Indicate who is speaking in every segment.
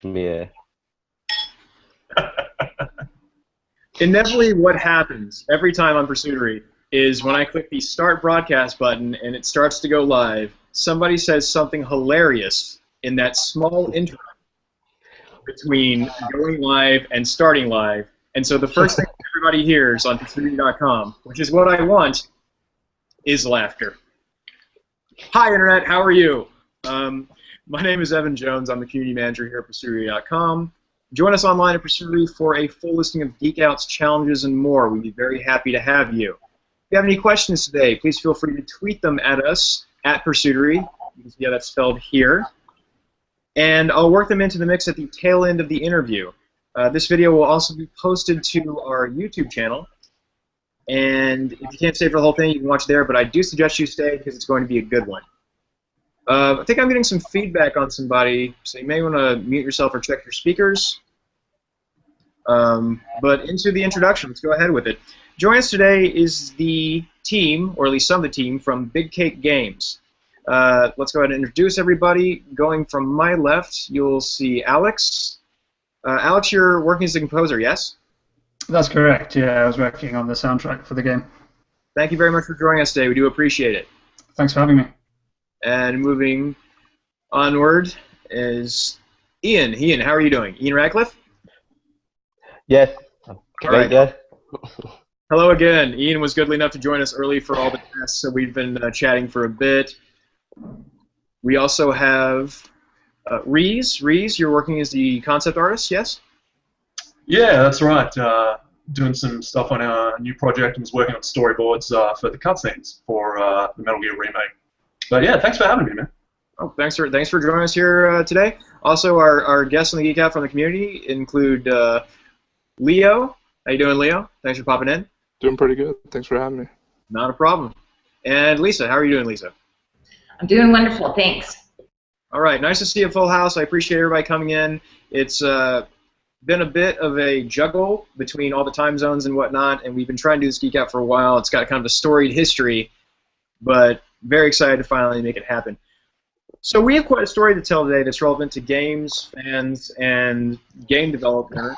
Speaker 1: Yeah.
Speaker 2: Inevitably, what happens every time on Pursuitery is when I click the Start Broadcast button and it starts to go live, somebody says something hilarious in that small interim between going live and starting live. And so the first thing everybody hears on Pursuitery.com, which is what I want, is laughter. Hi, Internet. How are you? My name is Evan Jones. I'm the community manager here at Pursuitery.com. Join us online at Pursuitery for a full listing of Geek Out's challenges and more. We'd be very happy to have you. If you have any questions today, please feel free to tweet them at us at Pursuitery. You can see how that's spelled here. And I'll work them into the mix at the tail end of the interview. This video will also be posted to our YouTube channel. And if you can't stay for the whole thing, you can watch there, but I do suggest you stay because it's going to be a good one. I think I'm getting some feedback on somebody, so you may want to mute yourself or check your speakers. But into the introduction, let's go ahead with it. Joining us today is the team, or at least some of the team, from Big Cake Games. Let's go ahead and introduce everybody. Going from my left, you'll see Alex. Alex, you're working as a composer, yes?
Speaker 3: That's correct, yeah. I was working on the soundtrack for the game.
Speaker 2: Thank you very much for joining us today. We do appreciate it.
Speaker 3: Thanks for having me.
Speaker 2: And moving onward is Ian. Ian, how are you doing? Ian Radcliffe?
Speaker 1: Yes. Great, yeah.
Speaker 2: Hello again. Ian was goodly enough to join us early for all the tests, so we've been chatting for a bit. We also have Reese. Reese, you're working as the concept artist, yes?
Speaker 4: Yeah, that's right. Doing some stuff on our new project and was working on storyboards for the cutscenes for the Metal Gear remake. But yeah, thanks for having me, man.
Speaker 2: Oh, thanks for joining us here today. Also, our guests on the Geek Out from the community include Leo. How you doing, Leo? Thanks for popping in.
Speaker 5: Doing pretty good. Thanks for having me.
Speaker 2: Not a problem. And Lisa, how are you doing, Lisa?
Speaker 6: I'm doing wonderful, thanks.
Speaker 2: All right, nice to see a full house. I appreciate everybody coming in. It's been a bit of a juggle between all the time zones and whatnot, and we've been trying to do this Geek Out for a while. It's got kind of a storied history, but very excited to finally make it happen. So we have quite a story to tell today that's relevant to games, fans, and game development.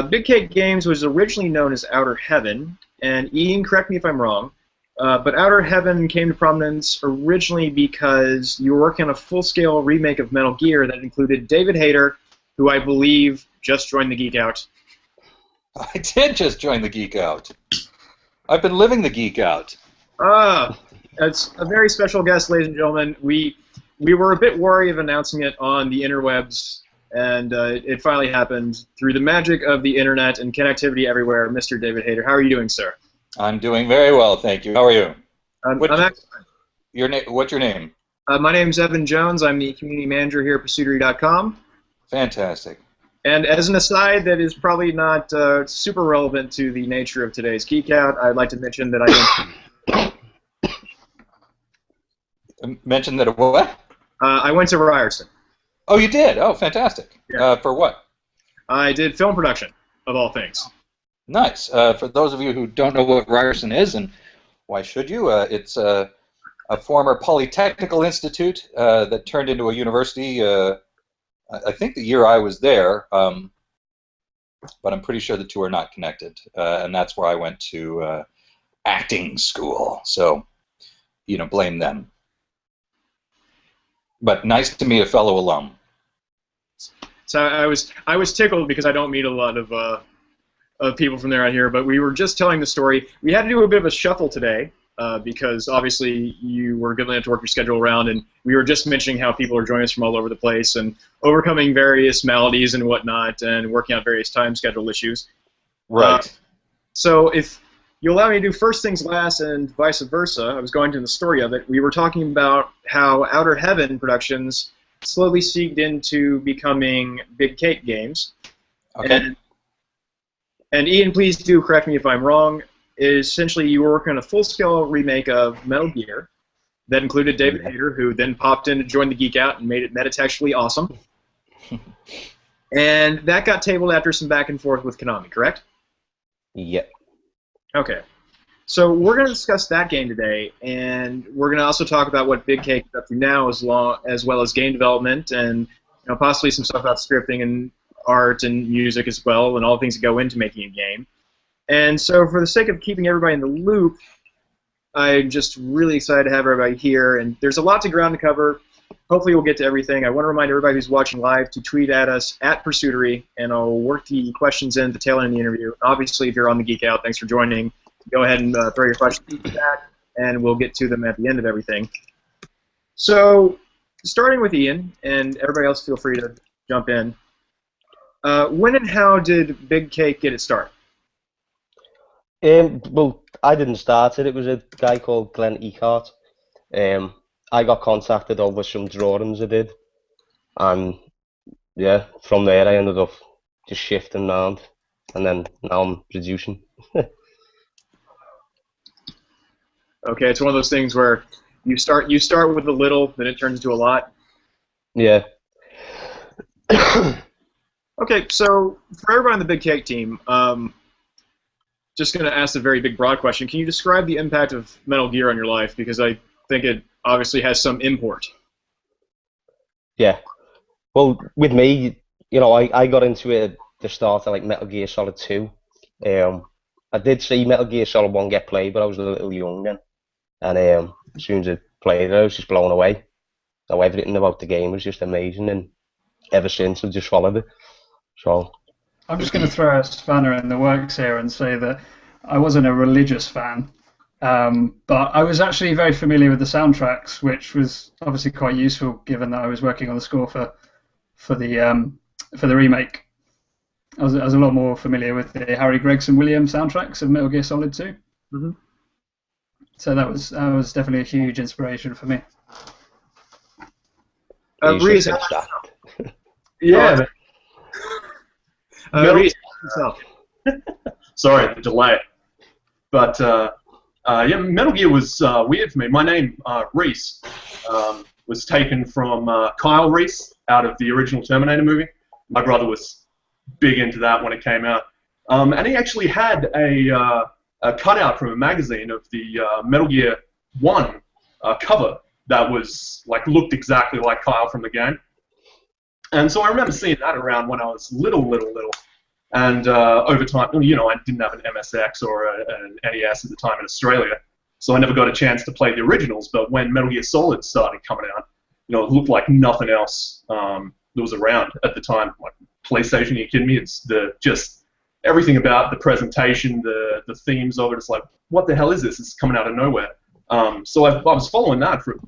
Speaker 2: Big Cake Games was originally known as Outer Heaven, and Ian, correct me if I'm wrong, but Outer Heaven came to prominence originally because you were working on a full-scale remake of Metal Gear that included David Hayter, who I believe just joined the Geek Out.
Speaker 7: I did just join the Geek Out. I've been living the Geek Out.
Speaker 2: It's a very special guest, ladies and gentlemen. We were a bit wary of announcing it on the interwebs, and it finally happened through the magic of the internet and connectivity everywhere. Mr. David Hayter, how are you doing, sir?
Speaker 7: I'm doing very well, thank you. How are you?
Speaker 2: I'm excellent.
Speaker 7: What's your name?
Speaker 2: My name's Evan Jones. I'm the community manager here at Pursuitery.com.
Speaker 7: Fantastic.
Speaker 2: And as an aside that is probably not super relevant to the nature of today's Geek Out, I'd like to mention that
Speaker 7: Mention that what?
Speaker 2: I went to Ryerson.
Speaker 7: Oh, you did? Oh, fantastic.
Speaker 2: Yeah.
Speaker 7: For what?
Speaker 2: I did film production, of all things.
Speaker 7: Nice. For those of you who don't know what Ryerson is, and why should you, it's a former polytechnical institute that turned into a university, I think the year I was there, but I'm pretty sure the two are not connected, and that's where I went to acting school, so, blame them. But nice to meet a fellow alum.
Speaker 2: So I was tickled because I don't meet a lot of people from there out here, but we were just telling the story. We had to do a bit of a shuffle today because obviously you were good enough to work your schedule around, and we were just mentioning how people are joining us from all over the place and overcoming various maladies and whatnot and working out various time schedule issues.
Speaker 7: Right.
Speaker 2: So if you allow me to do first things last and vice versa, I was going to the story of it. We were talking about how Outer Heaven Productions slowly seeped into becoming Big Cake Games.
Speaker 7: Okay.
Speaker 2: And Ian, please do correct me if I'm wrong. Essentially, you were working on a full-scale remake of Metal Gear that included David Hayter, who then popped in to join the Geek Out and made it metatextually awesome. And that got tabled after some back and forth with Konami, correct?
Speaker 1: Yep.
Speaker 2: Okay. So we're going to discuss that game today, and we're going to also talk about what Big Cake is up to now, as well as game development and possibly some stuff about scripting and art and music as well, and all the things that go into making a game. And so for the sake of keeping everybody in the loop, I'm just really excited to have everybody here, and there's a lot to ground to cover. Hopefully we'll get to everything. I want to remind everybody who's watching live to tweet at us at Pursuitery, and I'll work the questions in at the tail end of the interview. Obviously, if you're on the Geek Out, thanks for joining. Go ahead and throw your questions in the chat, and we'll get to them at the end of everything. So, starting with Ian, and everybody else feel free to jump in. When and how did Big Cake get its start?
Speaker 1: Well, I didn't start it. It was a guy called Glenn Eckhart. I got contacted over some drawings I did, and yeah, from there I ended up just shifting around, and then now I'm producing.
Speaker 2: Okay, it's one of those things where you start with a little, then it turns into a lot.
Speaker 1: Yeah.
Speaker 2: Okay, so for everybody on the Big Cake team, just going to ask a very big, broad question. Can you describe the impact of Metal Gear on your life? Because I think it obviously has some import.
Speaker 1: Yeah. Well, with me, I got into it at the start of like Metal Gear Solid 2. I did see Metal Gear Solid 1 get played, but I was a little young then. And as soon as I played it, I was just blown away. So everything about the game was just amazing, and ever since I've just followed it. So
Speaker 3: I'm just going to throw a spanner in the works here and say that I wasn't a religious fan, but I was actually very familiar with the soundtracks, which was obviously quite useful given that I was working on the score for the remake. I was a lot more familiar with the Harry Gregson Williams soundtracks of Metal Gear Solid 2.
Speaker 2: Mm-hmm.
Speaker 3: So that was definitely a huge inspiration for me.
Speaker 2: Reese,
Speaker 4: Yeah.
Speaker 2: Reese, yourself.
Speaker 4: Sorry, the delay. But yeah, Metal Gear was weird for me. My name, Reese, was taken from Kyle Reese out of the original Terminator movie. My brother was big into that when it came out. And he actually had a cutout from a magazine of the Metal Gear 1 cover that was looked exactly like Kyle from the game. And so I remember seeing that around when I was little. And over time, I didn't have an MSX or an NES at the time in Australia, so I never got a chance to play the originals. But when Metal Gear Solid started coming out, it looked like nothing else that was around at the time. Like PlayStation, are you kidding me? It's just everything about the presentation, the themes of it. It's like, what the hell is this? It's coming out of nowhere. So I was following that for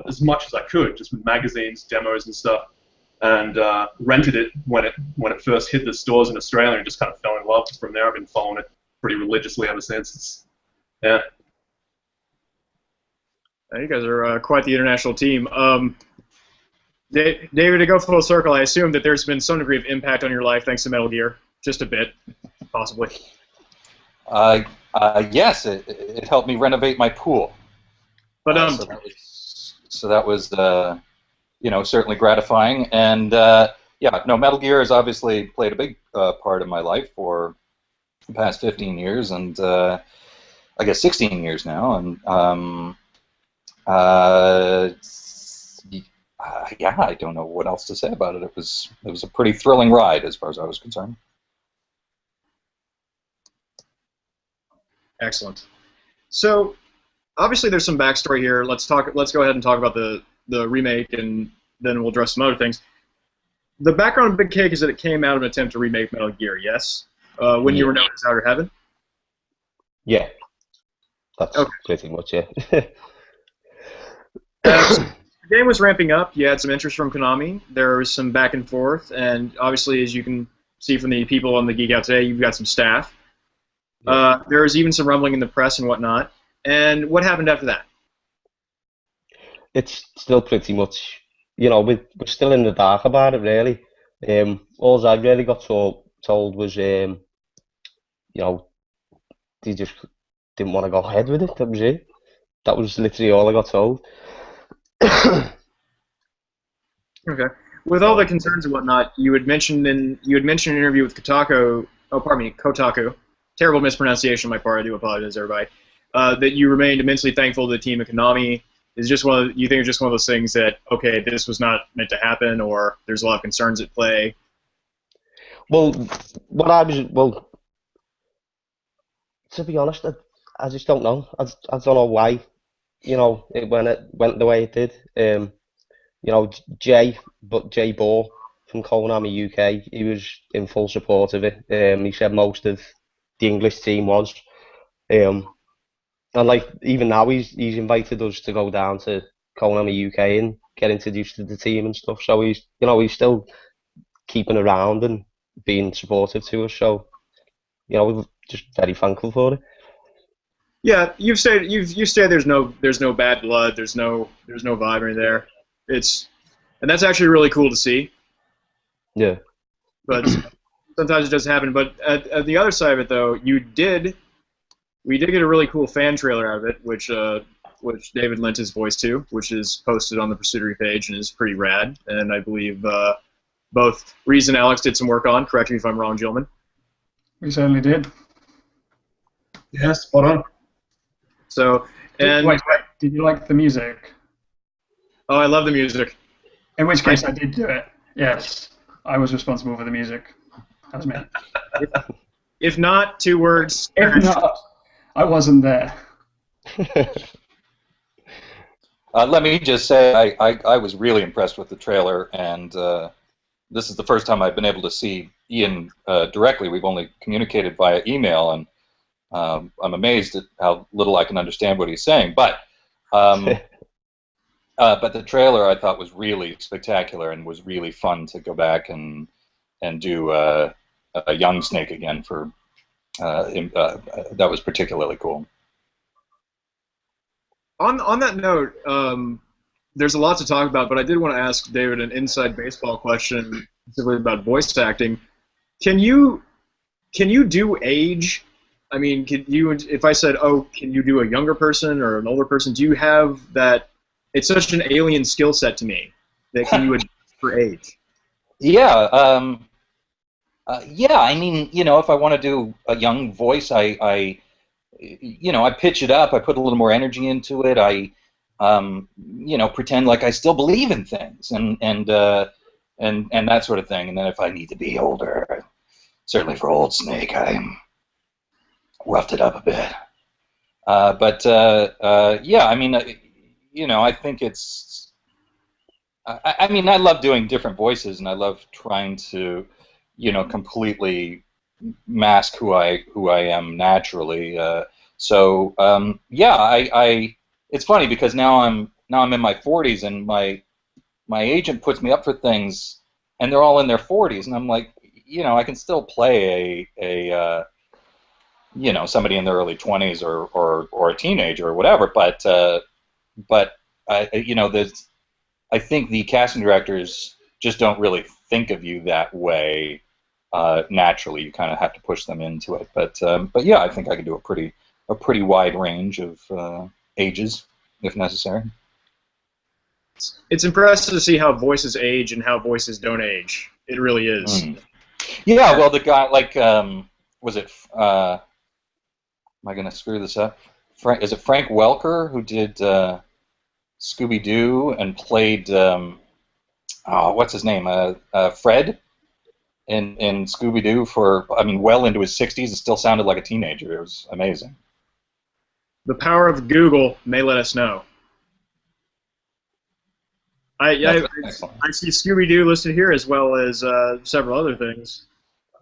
Speaker 4: as much as I could, just with magazines, demos, and stuff. And rented it when it first hit the stores in Australia, and just kind of fell in love. From there, I've been following it pretty religiously ever since. Yeah.
Speaker 2: You guys are quite the international team. David, to go full circle, I assume that there's been some degree of impact on your life thanks to Metal Gear, just a bit, possibly.
Speaker 7: Yes, it helped me renovate my pool.
Speaker 2: But
Speaker 7: so that was certainly gratifying. And Metal Gear has obviously played a big part in my life for the past 15 years, and I guess 16 years now. And I don't know what else to say about it. It was a pretty thrilling ride as far as I was concerned.
Speaker 2: Excellent. So, obviously, there's some backstory here. Let's go ahead and talk about the remake, and then we'll address some other things. The background of Big Cake is that it came out of an attempt to remake Metal Gear, yes? When you were known as Outer Heaven?
Speaker 1: Yeah. That's pretty much it.
Speaker 2: The game was ramping up. You had some interest from Konami. There was some back and forth, and obviously, as you can see from the people on the Geek Out today, you've got some staff. Yeah. There was even some rumbling in the press and whatnot. And what happened after that?
Speaker 1: It's still pretty much, we're still in the dark about it, really. All I really got told was, they just didn't want to go ahead with it. That was it. That was literally all I got told.
Speaker 2: Okay. With all the concerns and whatnot, you had mentioned in an interview with Kotaku. Terrible mispronunciation on my part. I do apologize, everybody. That you remained immensely thankful to the team at Konami Is just one of, you think it's just one of those things that, okay, this was not meant to happen, or there's a lot of concerns at play?
Speaker 1: Well, to be honest, I just don't know. I don't know why, it went the way it did. Jay Ball from Konami UK, he was in full support of it. He said most of the English team was. Um, and like even now, he's invited us to go down to Konami UK and get introduced to the team and stuff. So he's still keeping around and being supportive to us. So we're just very thankful for it.
Speaker 2: Yeah, you said there's no bad blood, there's no vibe in there. And that's actually really cool to see.
Speaker 1: Yeah.
Speaker 2: But sometimes it does happen. But at the other side of it, though, we did get a really cool fan trailer out of it, which David lent his voice to, which is posted on the Pursuitery page and is pretty rad. And I believe both Reese and Alex did some work on. Correct me if I'm wrong, gentlemen.
Speaker 3: We certainly did.
Speaker 4: Yes, spot on.
Speaker 2: So, and
Speaker 3: Wait, did you like the music?
Speaker 2: oh, I love the music.
Speaker 3: In which case, I did do it. Yes, I was responsible for the music. That was me.
Speaker 2: If not, 2 words.
Speaker 3: If not, I wasn't there.
Speaker 7: Let me just say I was really impressed with the trailer, and this is the first time I've been able to see Ian directly. We've only communicated via email, and I'm amazed at how little I can understand what he's saying. But the trailer I thought was really spectacular and was really fun to go back and do a young Snake again for. That was particularly cool.
Speaker 2: On that note, there's a lot to talk about, but I did want to ask David an inside baseball question specifically about voice acting. Can you do age? I mean, if I said, oh, can you do a younger person or an older person? Do you have that? It's such an alien skill set to me that can you adjust for age?
Speaker 7: Yeah. Yeah. I mean, if I want to do a young voice, I pitch it up. I put a little more energy into it. I, pretend like I still believe in things and that sort of thing. And then if I need to be older, certainly for Old Snake, I roughed it up a bit. Yeah, I mean, I think it's. I mean, I love doing different voices, and I love trying to, completely mask who I am naturally. Yeah, it's funny because now I'm in my 40s, and my agent puts me up for things, and they're all in their 40s, and I'm like, I can still play a somebody in their early 20s or a teenager or whatever, but I think the casting directors just don't really think of you that way naturally. You kind of have to push them into it. But yeah, I think I could do a pretty wide range of ages if necessary.
Speaker 2: It's impressive to see how voices age and how voices don't age. It really is.
Speaker 7: Yeah, well, the guy was it? Am I going to screw this up? Is it Frank Welker who did Scooby-Doo and played what's his name? Fred in Scooby-Doo for well into his 60s and still sounded like a teenager. It was amazing.
Speaker 2: The power of Google may let us know. I see Scooby-Doo listed here as well as several other things.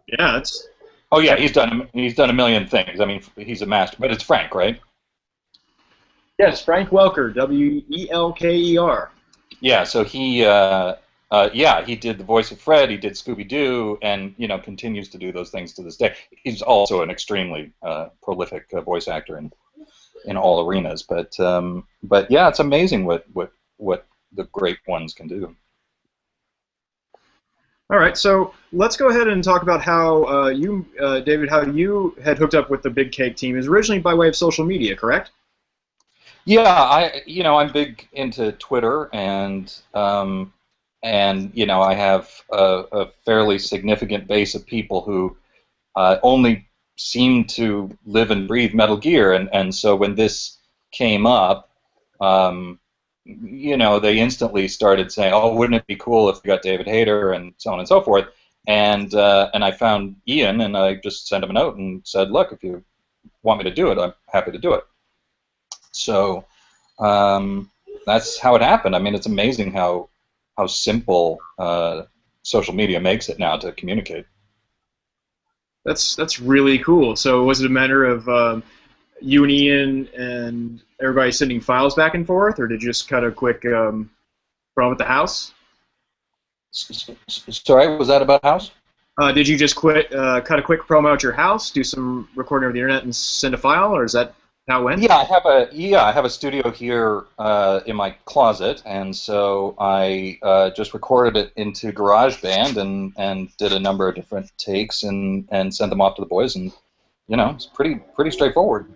Speaker 2: Yeah, it's.
Speaker 7: Oh yeah, he's done a million things. I mean, he's a master. But it's Frank, right?
Speaker 2: Yes, Frank Welker, Welker.
Speaker 7: Yeah, so he he did the voice of Fred. He did Scooby-Doo, and continues to do those things to this day. He's also an extremely prolific voice actor in all arenas. But yeah, it's amazing what the great ones can do.
Speaker 2: All right, so let's go ahead and talk about how David, how you had hooked up with the Big Cake team. It was originally by way of social media, correct?
Speaker 7: Yeah, I'm big into Twitter, and I have a fairly significant base of people who only seem to live and breathe Metal Gear, and so when this came up, they instantly started saying, "Oh, wouldn't it be cool if we got David Hayter," and so on and so forth. And I found Ian, and I just sent him a note and said, "Look, if you want me to do it, I'm happy to do it." So that's how it happened. I mean, it's amazing how simple social media makes it now to communicate.
Speaker 2: That's really cool. So was it a matter of you and Ian and everybody sending files back and forth, or did you just cut a quick promo at the house?
Speaker 7: Sorry, was that about house?
Speaker 2: Did you just cut a quick promo at your house, do some recording over the internet, and send a file, or is that how it went?
Speaker 7: Yeah, I have a studio here in my closet, and so I just recorded it into GarageBand and did a number of different takes and sent them off to the boys, and it's pretty straightforward.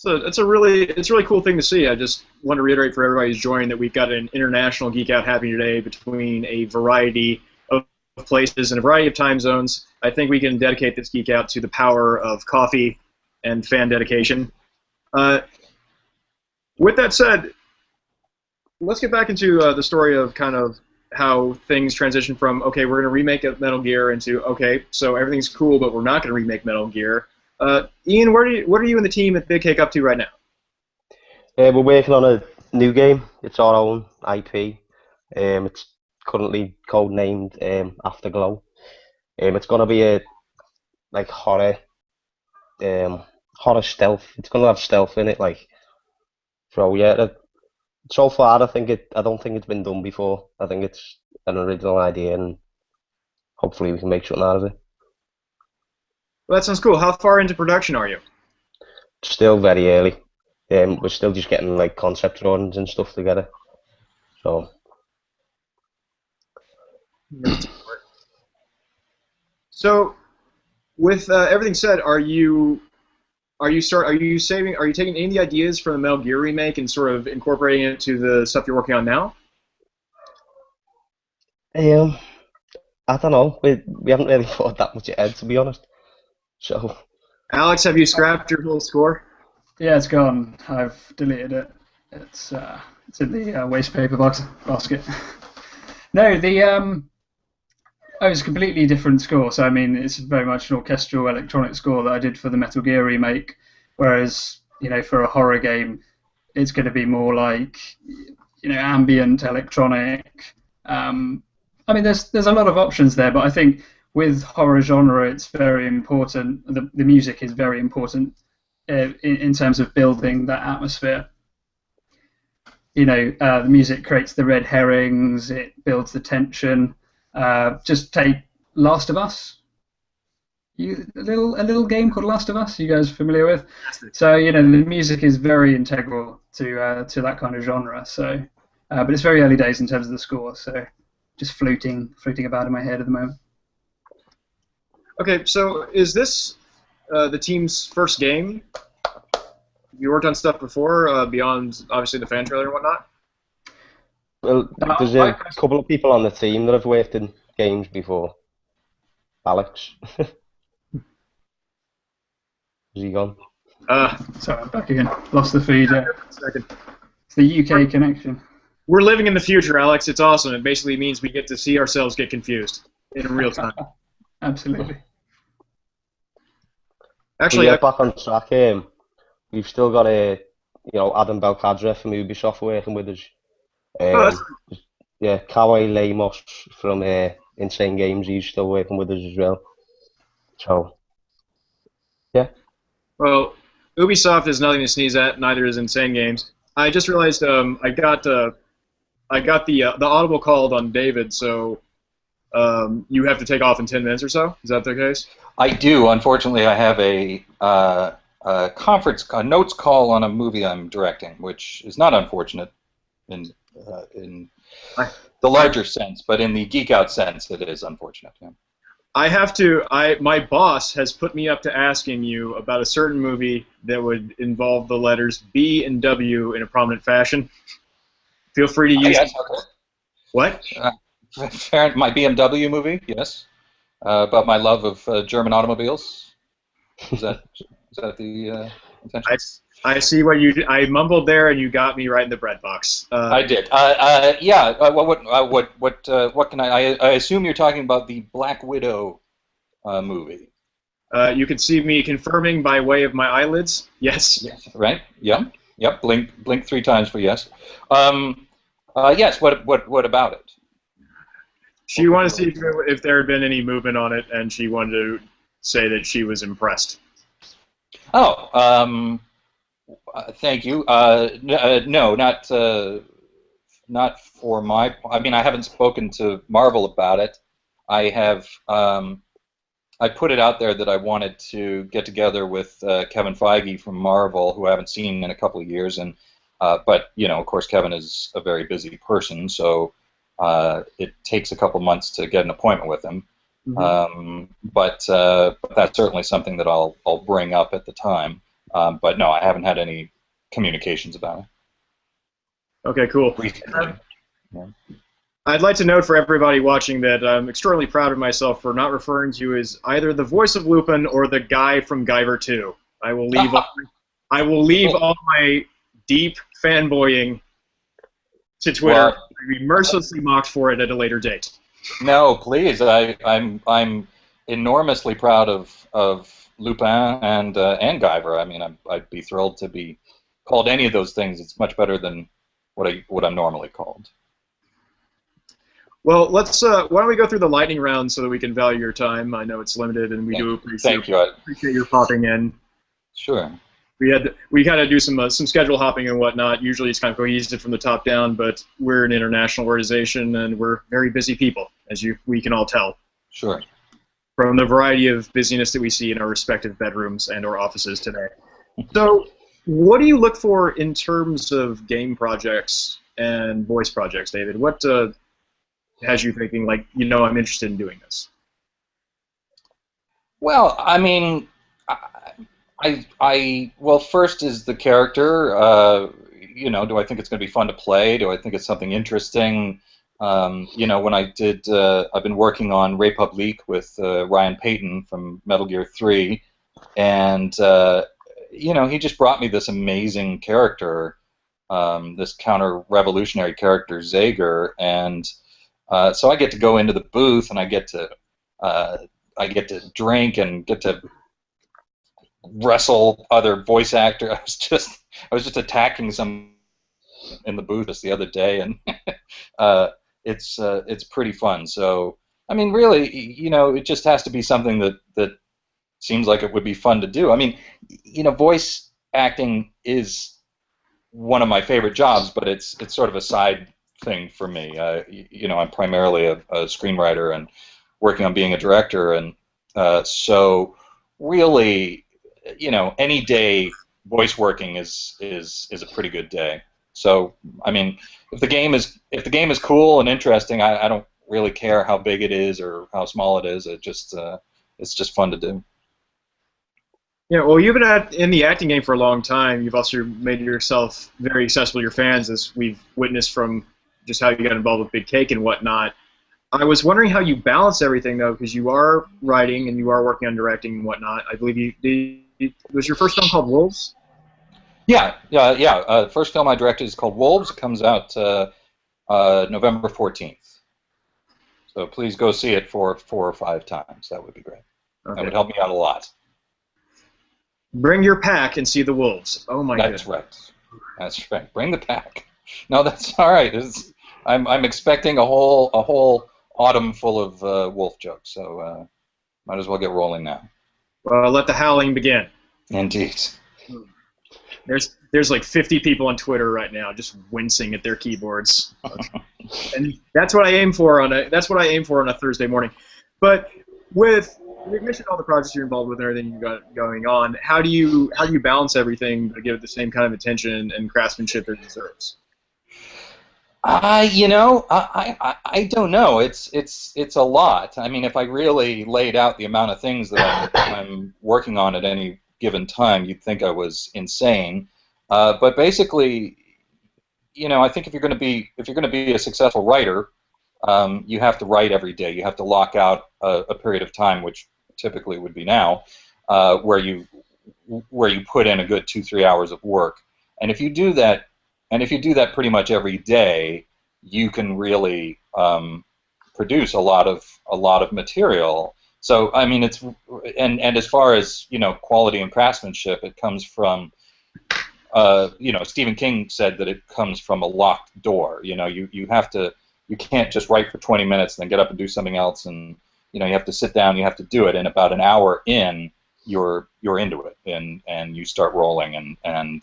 Speaker 2: So it's a really cool thing to see. I just want to reiterate for everybody who's joining that we've got an international Geek Out happening today between a variety of places and a variety of time zones. I think we can dedicate this Geek Out to the power of coffee and fan dedication. With that said, let's get back into the story of kind of how things transition from, okay, we're going to remake Metal Gear, into, okay, so everything's cool, but we're not going to remake Metal Gear. Ian, what are you and the team at Big Cake up to right now?
Speaker 1: We're working on a new game. It's our own IP. It's currently codenamed Afterglow. It's going to be a horror stealth. It's going to have stealth in it, so yeah. So far, I don't think it's been done before. I think it's an original idea, and hopefully we can make something out of it.
Speaker 2: Well, that sounds cool. How far into production are you?
Speaker 1: Still very early. We're still just getting concept drawings and stuff together. So.
Speaker 2: So, with everything said, are you taking any of the ideas from the Metal Gear remake and sort of incorporating it to the stuff you're working on now?
Speaker 1: I don't know. We haven't really thought that much ahead, to be honest. So.
Speaker 2: Alex, have you scrapped your whole score?
Speaker 3: Yeah, it's gone. I've deleted it. It's in the waste paper basket. No, it's a completely different score. So I mean, it's very much an orchestral electronic score that I did for the Metal Gear remake. Whereas for a horror game, it's going to be more ambient electronic. I mean, there's a lot of options there, but I think with horror genre, it's very important. The music is very important in terms of building that atmosphere. The music creates the red herrings. It builds the tension. Just take Last of Us. A little game called Last of Us. You guys familiar with? So the music is very integral to that kind of genre. So, but it's very early days in terms of the score. So, just floating about in my head at the moment.
Speaker 2: Okay, so is this the team's first game? You worked on stuff before, beyond obviously the fan trailer and whatnot?
Speaker 1: Well, there's a couple of people on the team that have worked in games before. Alex. Is he gone?
Speaker 3: Sorry, I'm back again. Lost the feed. It's the UK connection.
Speaker 2: We're living in the future, Alex. It's awesome. It basically means we get to see ourselves get confused in real time.
Speaker 3: Absolutely.
Speaker 2: Actually,
Speaker 1: back on track. We've still got Adam Belkadre from Ubisoft working with us. Yeah, Kawhi Lamos from Insane Games. He's still working with us as well. So, yeah.
Speaker 2: Well, Ubisoft is nothing to sneeze at. Neither is Insane Games. I just realized I got the audible called on David. So you have to take off in 10 minutes or so. Is that the case?
Speaker 7: I do. Unfortunately, I have a notes call on a movie I'm directing, which is not unfortunate in the larger sense, but in the geek out sense, it is unfortunate. Yeah.
Speaker 2: My boss has put me up to asking you about a certain movie that would involve the letters B and W in a prominent fashion. Feel free to use.
Speaker 7: Yes, okay.
Speaker 2: What?
Speaker 7: My BMW movie, yes, about my love of German automobiles. Is that the? essentially.
Speaker 2: I see what you did. I mumbled there, and you got me right in the bread box.
Speaker 7: I did. Yeah. What can I assume you're talking about the Black Widow movie.
Speaker 2: You can see me confirming by way of my eyelids. Yes.
Speaker 7: Yes. Right. Yep. Yep. Blink 3 times for yes. Yes. What about it?
Speaker 2: She wanted to see if there had been any movement on it, and she wanted to say that she was impressed.
Speaker 7: Oh. Thank you. No, not for my. I mean, I haven't spoken to Marvel about it. I have. I put it out there that I wanted to get together with Kevin Feige from Marvel, who I haven't seen in a couple of years, and but of course, Kevin is a very busy person, so it takes a couple months to get an appointment with him. But that's certainly something that I'll bring up at the time. But no, I haven't had any communications about it.
Speaker 2: Okay, cool.
Speaker 7: Yeah.
Speaker 2: I'd like to note for everybody watching that I'm extraordinarily proud of myself for not referring to you as either the voice of Lupin or the guy from Guyver 2. I will leave all my deep fanboying to Twitter.
Speaker 7: Well,
Speaker 2: I'll be mercilessly mocked for it at a later date.
Speaker 7: No, please. I'm enormously proud of Lupin and Guyver. I mean, I'd be thrilled to be called any of those things. It's much better than what I'm normally called.
Speaker 2: Well, let's. Why don't we go through the lightning round so that we can value your time? I know it's limited, and we do appreciate your popping in.
Speaker 7: Sure.
Speaker 2: We kind of do some schedule hopping and whatnot. Usually it's kind of cohesive from the top down, but we're an international organization and we're very busy people, as we can all tell.
Speaker 7: Sure.
Speaker 2: From the variety of busyness that we see in our respective bedrooms and or offices today. So, what do you look for in terms of game projects and voice projects, David? What has you thinking, like, I'm interested in doing this?
Speaker 7: Well, I mean, well, first is the character. Do I think it's going to be fun to play? Do I think it's something interesting? When I've been working on Republique with Ryan Payton from Metal Gear 3, and he just brought me this amazing character, this counter-revolutionary character, Zager, and so I get to go into the booth and I get to drink and get to wrestle other voice actors. I was just attacking some in the booth just the other day, and it's pretty fun. So I mean, really, it just has to be something that seems like it would be fun to do. I mean, voice acting is one of my favorite jobs, but it's sort of a side thing for me. I'm primarily a screenwriter and working on being a director, and so really, any day voice working is a pretty good day. So I mean, if the game is cool and interesting, I don't really care how big it is or how small it is. It's just fun to do.
Speaker 2: Yeah, well, you've been in the acting game for a long time. You've also made yourself very accessible to your fans, as we've witnessed from just how you got involved with Big Cake and whatnot. I was wondering how you balance everything, though, because you are writing and you are working on directing and whatnot. I believe was your first film called Wolves?
Speaker 7: Yeah. The first film I directed is called Wolves. It comes out November 14th. So please go see it 4 or 5 times. That would be great. Okay. That would help me out a lot.
Speaker 2: Bring your pack and see the Wolves. Oh my goodness.
Speaker 7: That's right. Bring the pack. No, that's all right. I'm expecting a whole autumn full of wolf jokes, so might as well get rolling now.
Speaker 2: Well, let the howling begin.
Speaker 7: Indeed.
Speaker 2: There's like 50 people on Twitter right now just wincing at their keyboards, and that's what I aim for on a Thursday morning. But with you mentioned all the projects you're involved with and everything you've got going on, how do you balance everything to give it the same kind of attention and craftsmanship it deserves?
Speaker 7: I don't know. It's a lot. I mean, if I really laid out the amount of things that I'm working on at any given time, you'd think I was insane. But basically, I think if you're going to be a successful writer, you have to write every day. You have to lock out a period of time, which typically would be now, where you where you put in a good 2-3 hours of work. And if you do that, pretty much every day, you can really produce a lot of material. So I mean, and as far as quality and craftsmanship, it comes from Stephen King said that it comes from a locked door. You can't just write for 20 minutes and then get up and do something else, and you have to sit down, you have to do it, and about an hour in, you're into it, and you start rolling, and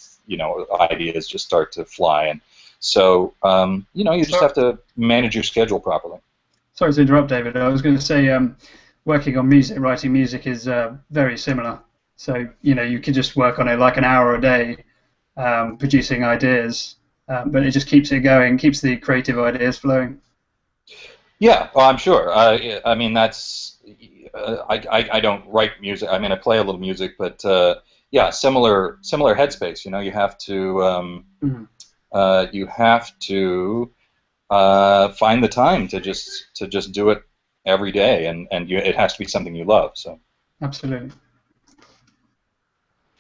Speaker 7: ideas just start to fly, and so you just have to manage your schedule properly.
Speaker 3: Sorry to interrupt, David. I was going to say, working on music, writing music is very similar. So you could just work on it like an hour a day, producing ideas, but it just keeps it going, keeps the creative ideas flowing.
Speaker 7: Yeah, well, I'm sure. I mean, that's I don't write music. I mean, I play a little music, but yeah, similar headspace. You have to find the time to just do it every day, and it has to be something you love. So
Speaker 3: absolutely.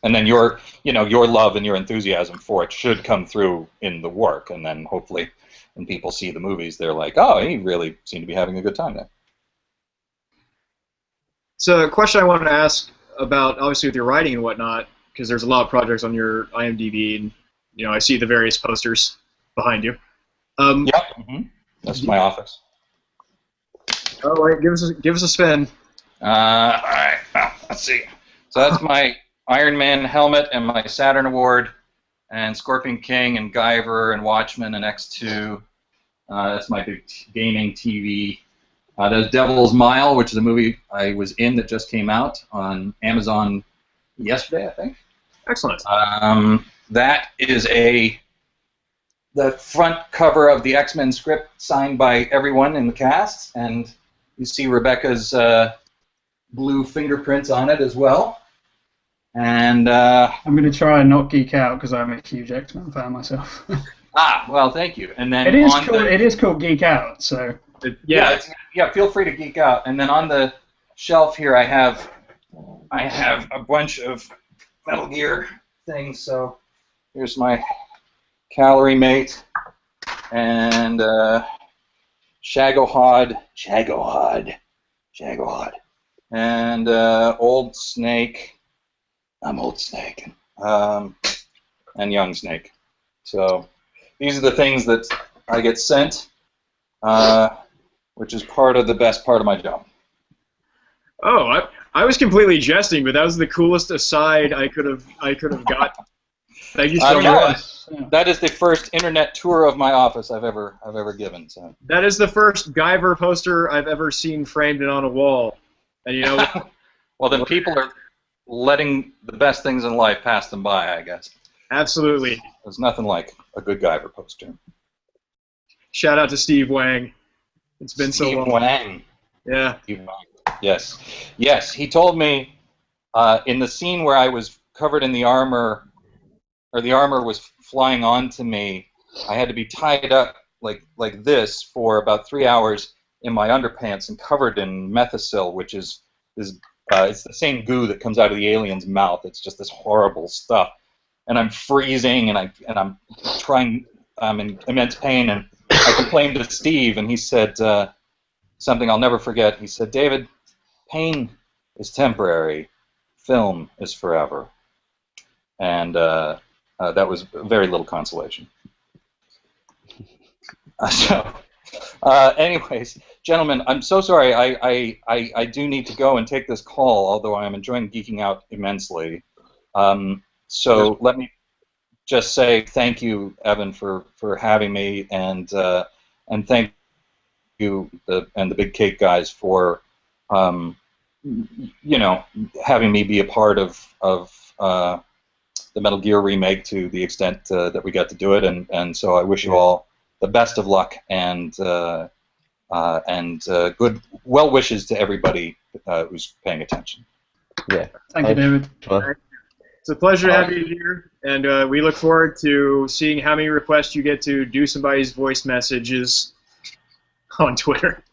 Speaker 7: And then your love and your enthusiasm for it should come through in the work, and then hopefully when people see the movies, they're like, oh, he really seemed to be having a good time there.
Speaker 2: So a question I wanted to ask about, obviously with your writing and whatnot, because there's a lot of projects on your IMDb, and I see the various posters behind you.
Speaker 7: Yep, that's my office.
Speaker 2: Oh wait, give us a spin.
Speaker 7: All right, well, let's see. So that's my Iron Man helmet and my Saturn Award, and Scorpion King and Guyver and Watchmen and X2. That's my big gaming TV. There's Devil's Mile, which is a movie I was in that just came out on Amazon yesterday, I think.
Speaker 2: Excellent.
Speaker 7: That is the front cover of the X-Men script signed by everyone in the cast, and you see Rebecca's blue fingerprints on it as well. And
Speaker 3: I'm going to try and not geek out because I'm a huge X-Men fan myself.
Speaker 7: Well, thank you. And then
Speaker 3: it is called Geek Out, so
Speaker 7: yeah, feel free to geek out. And then on the shelf here, I have a bunch of Metal Gear things. So here's my Calorie Mate and Shagohod, and Old Snake. I'm Old Snake, and Young Snake. So these are the things that I get sent, which is the best part of my job.
Speaker 2: Oh, I was completely jesting, but that was the coolest aside I could have got. Thank you so much.
Speaker 7: That is the first internet tour of my office I've ever given. So
Speaker 2: that is the first Guyver poster I've ever seen framed and on a wall. And
Speaker 7: well, then people are letting the best things in life pass them by, I guess.
Speaker 2: Absolutely.
Speaker 7: There's nothing like a good Guyver poster.
Speaker 2: Shout out to Steve Wang. It's been so long.
Speaker 7: Steve Wang.
Speaker 2: Yeah.
Speaker 7: Steve Wang. Yes. He told me in the scene where I was covered in the armor, or the armor was flying onto me, I had to be tied up like this for about 3 hours in my underpants and covered in Methicil, which is it's the same goo that comes out of the alien's mouth. It's just this horrible stuff, and I'm freezing, and I'm trying. I'm in immense pain, and I complained to Steve, and he said something I'll never forget. He said, "David, pain is temporary, film is forever," and that was very little consolation. Anyways, gentlemen, I'm so sorry. I do need to go and take this call, although I am enjoying geeking out immensely. So let me just say thank you, Evan, for having me, and thank you and the Big Cake guys for having me be a part of the Metal Gear remake to the extent that we got to do it, and so I wish you all the best of luck and good well wishes to everybody who's paying attention.
Speaker 1: Yeah.
Speaker 3: Thank you, David.
Speaker 2: It's a pleasure to have you here, and we look forward to seeing how many requests you get to do somebody's voice messages on Twitter.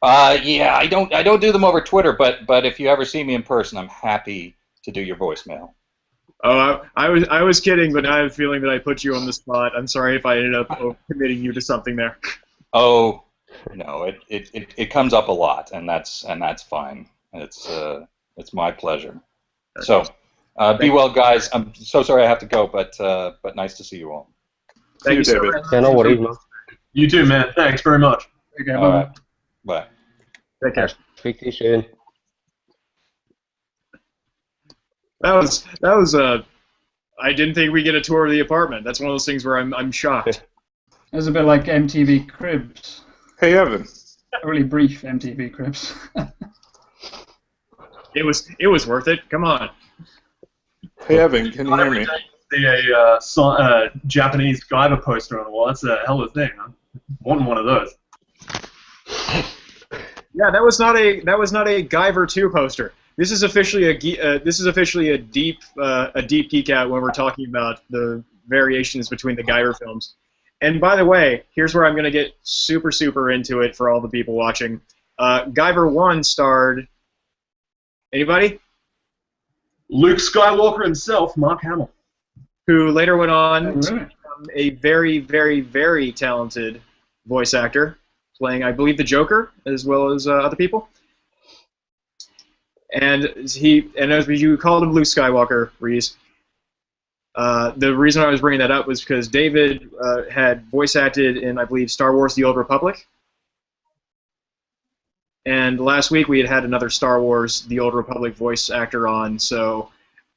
Speaker 7: Yeah, I don't do them over Twitter, but if you ever see me in person, I'm happy to do your voicemail.
Speaker 2: Oh, I was kidding, but I have a feeling that I put you on the spot. I'm sorry if I ended up committing you to something there.
Speaker 7: Oh, no, it comes up a lot, and that's fine. It's my pleasure. So, be well, guys. I'm so sorry I have to go, but nice to see you all.
Speaker 2: Thank you so
Speaker 5: David.
Speaker 2: much.
Speaker 1: Yeah, no worries, man.
Speaker 4: You too, man. Thanks very much.
Speaker 3: Okay,
Speaker 7: All
Speaker 3: bye-bye.
Speaker 7: right, bye.
Speaker 2: Take care.
Speaker 1: Speak to you soon.
Speaker 2: That was I didn't think we'd get a tour of the apartment. That's one of those things where I'm shocked.
Speaker 3: It was a bit like MTV Cribs.
Speaker 5: Hey, Evan.
Speaker 3: A really brief MTV Cribs.
Speaker 2: It was worth it. Come on.
Speaker 5: Hey, Evan, can you hear me?
Speaker 4: See a Japanese Guyver poster on the wall. That's a hell of a thing. I'm wanting one of those.
Speaker 2: Yeah, that was not a Guyver 2 poster. This is officially a deep geek out when we're talking about the variations between the Guyver films. And by the way, here's where I'm going to get super into it for all the people watching. Guyver 1 starred anybody?
Speaker 4: Luke Skywalker himself, Mark Hamill.
Speaker 2: Who later went on
Speaker 3: Oh,
Speaker 2: to
Speaker 3: really?
Speaker 2: become a very talented voice actor, playing, I believe, the Joker as well as other people. And as you called him Luke Skywalker, Reese. The reason I was bringing that up was because David had voice acted in, I believe, Star Wars: The Old Republic. And last week we had another Star Wars: The Old Republic voice actor on, so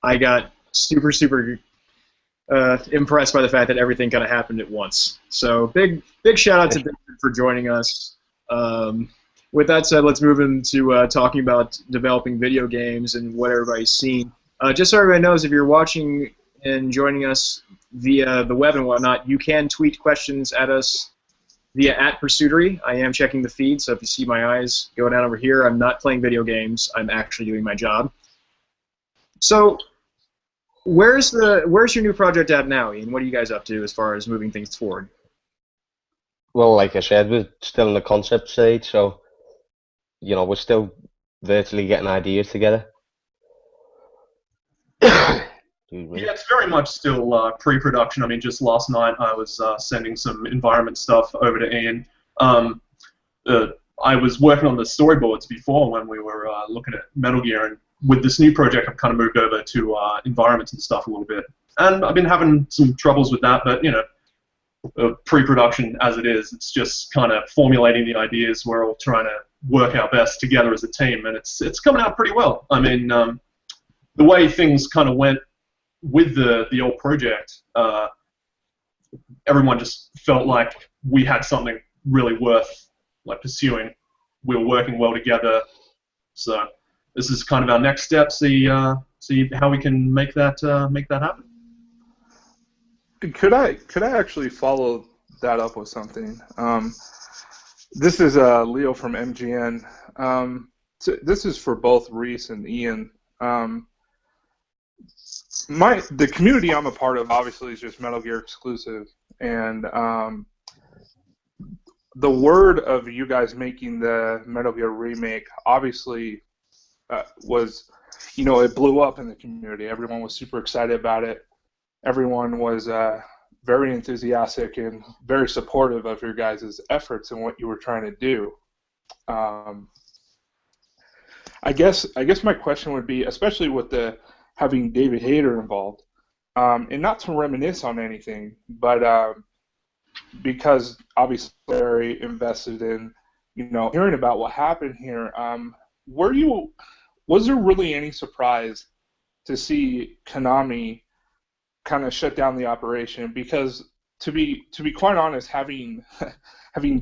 Speaker 2: I got super impressed by the fact that everything kind of happened at once. So big shout out to David for joining us. With that said, let's move into talking about developing video games and what everybody's seen. Just so everybody knows, if you're watching and joining us via the web and whatnot, you can tweet questions at us via @Pursuitery. I am checking the feed, so if you see my eyes go down over here, I'm not playing video games. I'm actually doing my job. So, where's your new project at now, Ian? What are you guys up to as far as moving things forward?
Speaker 1: Well, like I said, we're still in the concept stage, so we're still virtually getting ideas together. Excuse me.
Speaker 4: Yeah, it's very much still pre-production. I mean, just last night I was sending some environment stuff over to Ian. I was working on the storyboards before when we were looking at Metal Gear, and with this new project I've kind of moved over to environments and stuff a little bit. And I've been having some troubles with that, but pre-production as it is, it's just kind of formulating the ideas. We're all trying to work our best together as a team, and it's coming out pretty well. I mean, the way things kind of went with the old project, everyone just felt like we had something really worth pursuing. We were working well together, so this is kind of our next step. See how we can make that happen.
Speaker 5: Could I actually follow that up with something? This is Leo from MGN. So this is for both Reese and Ian. The community I'm a part of obviously is just Metal Gear exclusive, and the word of you guys making the Metal Gear remake obviously was, it blew up in the community. Everyone was super excited about it. Everyone was very enthusiastic and very supportive of your guys' efforts and what you were trying to do. I guess my question would be, especially with having David Hayter involved, and not to reminisce on anything, but because obviously very invested in hearing about what happened here. Was there really any surprise to see Konami kind of shut down the operation? Because to be quite honest, having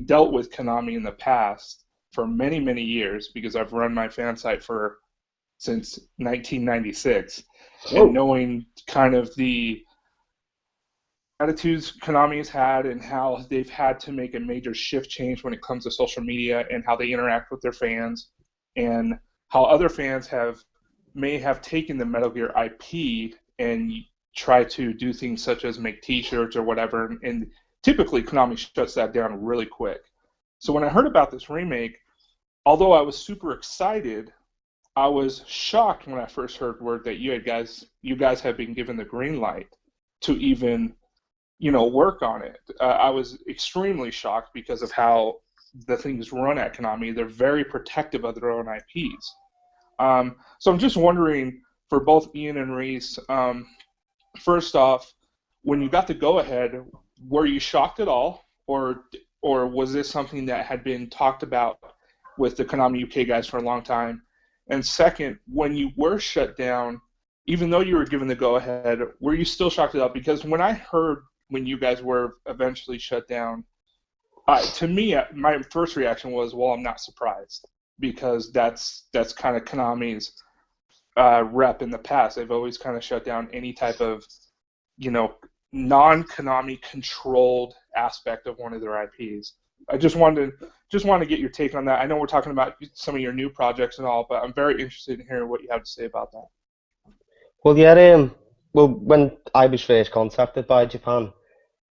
Speaker 5: dealt with Konami in the past for many years, because I've run my fan site since 1996, and knowing kind of the attitudes Konami's had and how they've had to make a major shift change when it comes to social media and how they interact with their fans, and how other fans may have taken the Metal Gear IP and try to do things such as make T-shirts or whatever, and typically Konami shuts that down really quick. So when I heard about this remake, although I was super excited, I was shocked when I first heard word that you guys had been given the green light to even, work on it. I was extremely shocked because of how the things run at Konami. They're very protective of their own IPs. So I'm just wondering, for both Ian and Reese, first off, when you got the go-ahead, were you shocked at all, or was this something that had been talked about with the Konami UK guys for a long time? And second, when you were shut down, even though you were given the go-ahead, were you still shocked at all? Because when I heard when you guys were eventually shut down, to me, my first reaction was, well, I'm not surprised, because that's kind of Konami's rep in the past. They've always kind of shut down any type of, non-Konami controlled aspect of one of their IPs. I just wanted to get your take on that. I know we're talking about some of your new projects and all, but I'm very interested in hearing what you have to say about that.
Speaker 1: Well, yeah, well, when I was first contacted by Japan,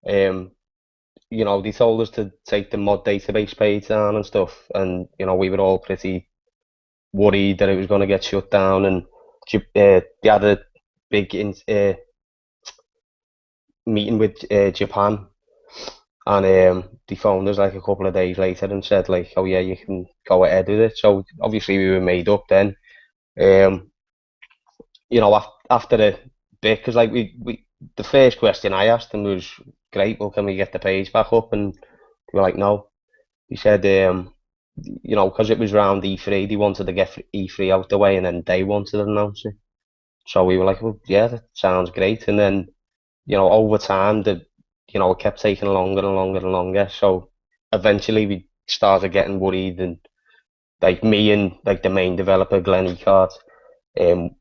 Speaker 1: they told us to take the mod database page down and stuff, and we were all pretty worried that it was going to get shut down, and they had a big meeting with Japan, and they phoned us like a couple of days later and said like, oh yeah, you can go ahead with it. So obviously we were made up then. After a bit, because like the first question I asked them was, great, well, can we get the page back up? And they were like, no. He said, because it was around E3, they wanted to get E3 out the way, and then they wanted to announce it. So we were like, well, yeah, that sounds great. And then, over time, it kept taking longer and longer and longer. So eventually we started getting worried, and like me and like the main developer, Glenn Ecart,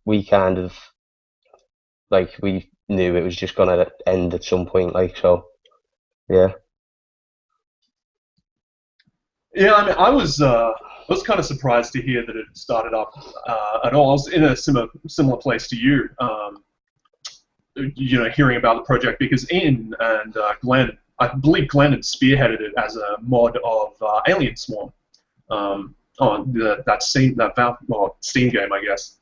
Speaker 1: we kind of like we knew it was just gonna end at some point, like, so yeah.
Speaker 4: Yeah, I mean, I was kind of surprised to hear that it started up at all. I was in a similar place to you, hearing about the project, because Ian and Glenn, I believe Glenn had spearheaded it as a mod of Alien Swarm, on that Steam game, I guess.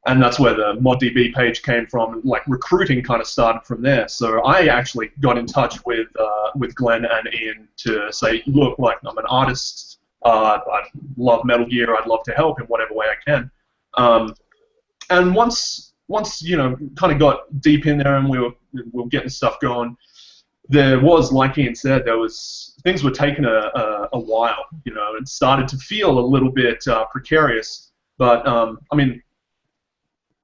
Speaker 4: And that's where the ModDB page came from. Like, recruiting kind of started from there. So I actually got in touch with Glenn and Ian to say, look, like, I'm an artist. I love Metal Gear. I'd love to help in whatever way I can. And once kind of got deep in there and we were getting stuff going, there was, like Ian said, things were taking a while. It started to feel a little bit precarious. But I mean,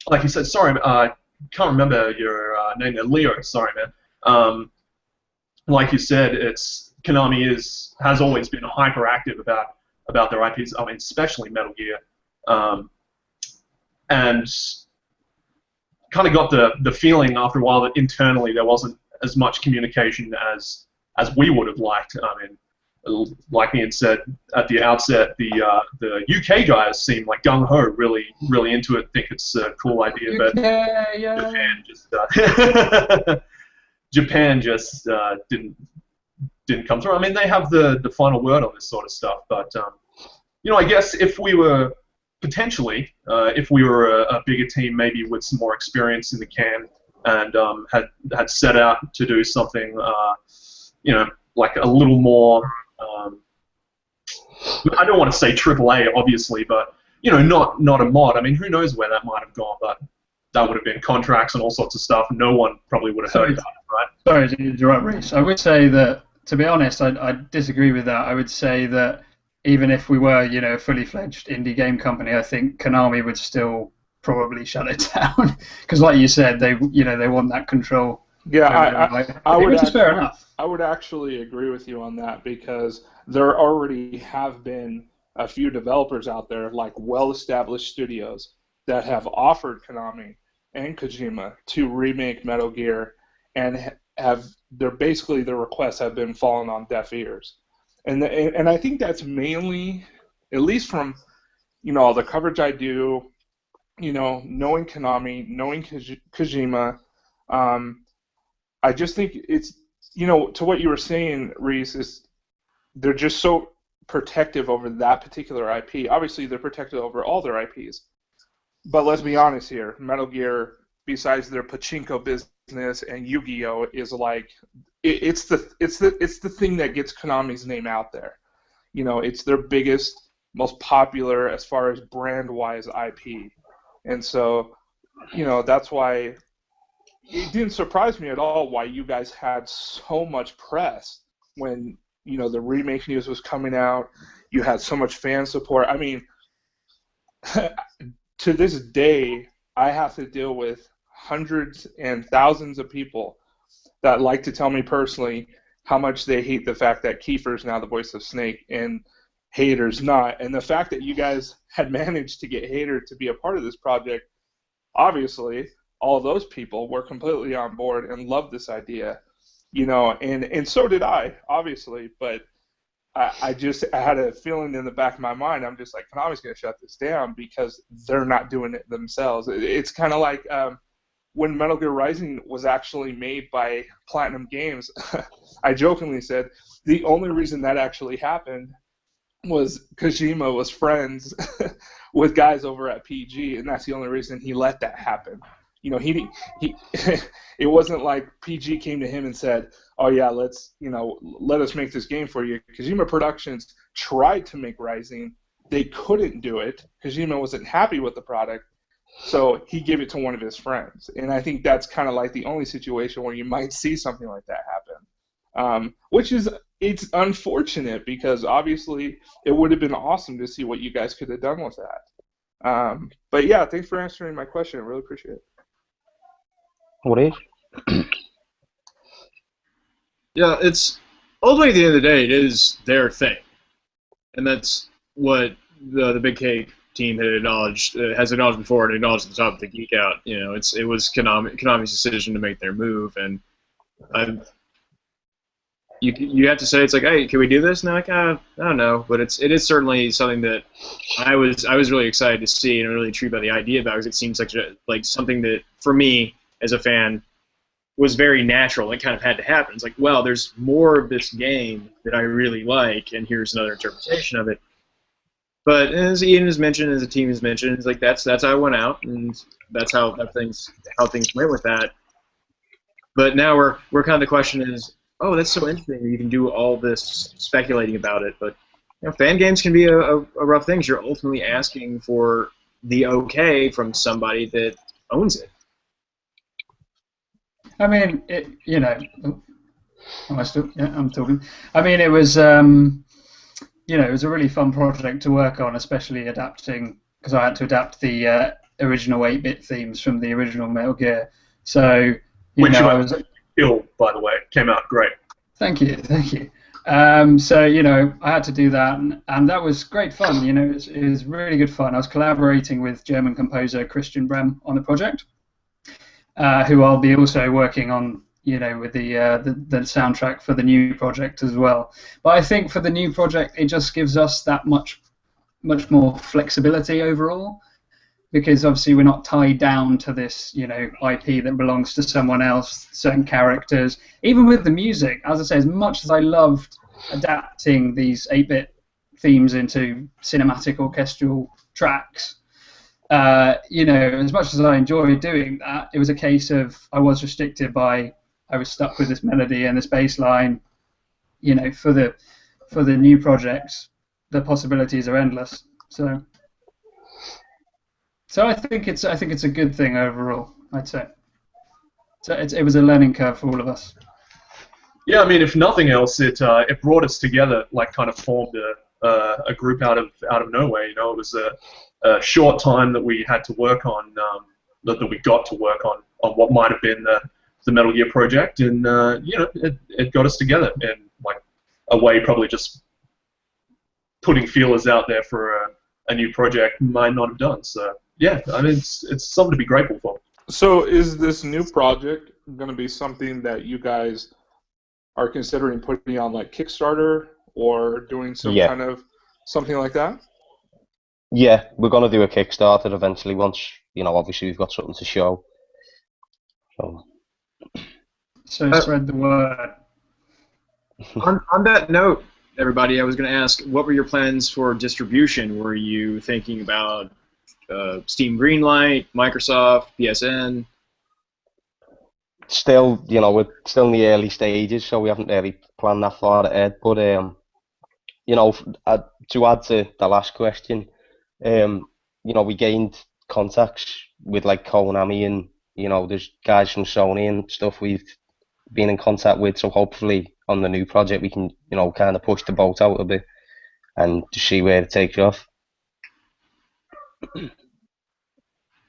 Speaker 4: like you said, sorry, I can't remember your name there, Leo. Sorry, man. Like you said, Konami has always been hyperactive about their IPs. I mean, especially Metal Gear, and kind of got the feeling after a while that internally there wasn't as much communication as we would have liked. I mean, like Ian said at the outset, the UK guys seem like gung ho, really into it, think it's a cool idea, but Japan just didn't come through. I mean, they have the final word on this sort of stuff, but I guess if we were potentially, if we were a bigger team, maybe with some more experience in the can, and had set out to do something, like a little more. I don't want to say AAA, obviously, but not a mod. I mean, who knows where that might have gone? But that would have been contracts and all sorts of stuff. No one probably would have heard about it, right?
Speaker 3: Sorry to interrupt, Reese. I would say that, to be honest, I disagree with that. I would say that even if we were, a fully fledged indie game company, I think Konami would still probably shut it down because, like you said, they want that control.
Speaker 5: Yeah,
Speaker 3: which is fair enough.
Speaker 5: I would actually agree with you on that, because there already have been a few developers out there, like well-established studios, that have offered Konami and Kojima to remake Metal Gear, and their requests have been falling on deaf ears, and I think that's mainly, at least from all the coverage I do, knowing Konami, knowing Kojima. I just think it's, to what you were saying, Reese, is they're just so protective over that particular IP. Obviously, they're protective over all their IPs. But let's be honest here. Metal Gear, besides their pachinko business and Yu-Gi-Oh, is like it's the thing that gets Konami's name out there. It's their biggest, most popular as far as brand-wise IP. And so, that's why it didn't surprise me at all why you guys had so much press when, the remake news was coming out. You had so much fan support. I mean, to this day, I have to deal with hundreds and thousands of people that like to tell me personally how much they hate the fact that Kiefer's now the voice of Snake and Hayter's not. And the fact that you guys had managed to get Hayter to be a part of this project, obviously, all those people were completely on board and loved this idea, and so did I, obviously. But I had a feeling in the back of my mind, I'm just like, Konami's going to shut this down because they're not doing it themselves. It's kind of like when Metal Gear Rising was actually made by Platinum Games, I jokingly said the only reason that actually happened was Kojima was friends with guys over at PG, and that's the only reason he let that happen. He it wasn't like PG came to him and said, "Oh yeah, let us make this game for you." Kojima Productions tried to make Rising, they couldn't do it. Kojima wasn't happy with the product, so he gave it to one of his friends. And I think that's kind of like the only situation where you might see something like that happen, it's unfortunate because obviously it would have been awesome to see what you guys could have done with that. But yeah, thanks for answering my question. I really appreciate it.
Speaker 1: What is?
Speaker 2: Yeah, it's ultimately at the end of the day, it is their thing, and that's what the Big Cake team had has acknowledged before, and acknowledged at the top of the Geek Out. It was Konami's decision to make their move, and you have to say, it's like, hey, can we do this? And they're like, I don't know, but it is certainly something that I was really excited to see and really intrigued by the idea about, because it seems like something that for me as a fan was very natural. It kind of had to happen. It's like, well, there's more of this game that I really like, and here's another interpretation of it. But as Ian has mentioned, as the team has mentioned, it's like that's how it went out, and that's how things went with that. But now we're kind of, the question is, oh, that's so interesting. You can do all this speculating about it, but fan games can be a rough thing. You're ultimately asking for the okay from somebody that owns it.
Speaker 3: I mean, am I still? Yeah, I'm talking. I mean, it was, it was a really fun project to work on, especially adapting, because I had to adapt the original 8-bit themes from the original Metal Gear. So, I was
Speaker 4: ill, by the way, came out great.
Speaker 3: Thank you. So, I had to do that, and that was great fun. It was really good fun. I was collaborating with German composer Christian Brem on the project, who I'll be also working on, with the soundtrack for the new project as well. But I think for the new project, it just gives us that much more flexibility overall, because obviously we're not tied down to this, IP that belongs to someone else, certain characters. Even with the music, as I say, as much as I loved adapting these 8-bit themes into cinematic orchestral tracks, as much as I enjoyed doing that, it was a case of I was restricted by, I was stuck with this melody and this bass line. For the new projects, the possibilities are endless. So I think it's a good thing overall, I'd say. So it was a learning curve for all of us.
Speaker 4: Yeah, I mean, if nothing else, it brought us together, like kind of formed a group out of nowhere. It was a short time that we had to work on, that we got to work on what might have been the Metal Gear project, and it got us together in like a way probably just putting feelers out there for a new project might not have done. So yeah, I mean, it's something to be grateful for.
Speaker 5: So is this new project going to be something that you guys are considering putting on like Kickstarter or doing some kind of something like that?
Speaker 1: Yeah, we're going to do a Kickstarter eventually once, obviously we've got something to show.
Speaker 3: So spread the word.
Speaker 2: On that note, everybody, I was going to ask, what were your plans for distribution? Were you thinking about Steam Greenlight, Microsoft, PSN?
Speaker 1: Still, we're still in the early stages, so we haven't really planned that far ahead. But to add to the last question, we gained contacts with like Konami and there's guys from Sony and stuff we've been in contact with. So hopefully on the new project we can kind of push the boat out a bit and to see where it takes off.